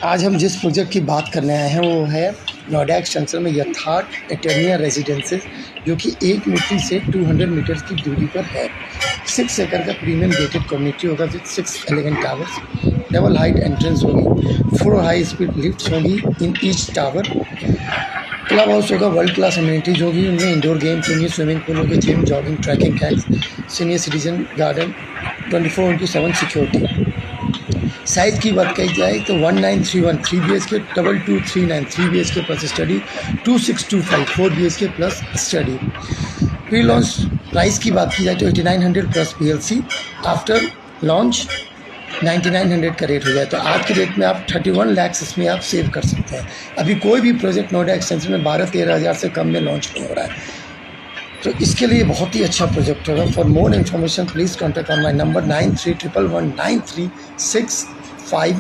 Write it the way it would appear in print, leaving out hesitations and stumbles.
आज हम जिस प्रोजेक्ट की बात करने आए हैं वो है नोएडा एक्सटेंशन में यथार्थ एटेनिया रेजिडेंसेज, जो कि एक मीटर से 200 मीटर की दूरी पर है। 6 एकड़ का प्रीमियम गेटेड कम्युनिटी होगा with 6 elegant towers, double height entrance होगी, 4 हाई स्पीड लिफ्ट्स होंगी in each tower, club house होगा, वर्ल्ड क्लास अम्यूनिटीज़ होगी, उनमें इंडोर गेम्स होंगी, स्विमिंग पूल होगी, gym, jogging, tracking camps, senior citizen garden, 24/7 security. Size की बात कही जाए तो 1931 3 BHK, 2239 3 BHK plus study, 2625 4 BHK plus study. Pre launch price की बात की जाए तो 8900 प्लस PLC, आफ्टर लॉन्च 9900 का रेट हो जाए। तो आज के रेट में आप 31 लाख इसमें आप सेव कर सकते हैं। अभी कोई भी प्रोजेक्ट नोएडा एक्सटेंशन में 12-13 हज़ार से कम में लॉन्च नहीं हो रहा है, तो इसके लिए बहुत ही अच्छा प्रोजेक्ट होगा। For more information please contact on my number 9311193655।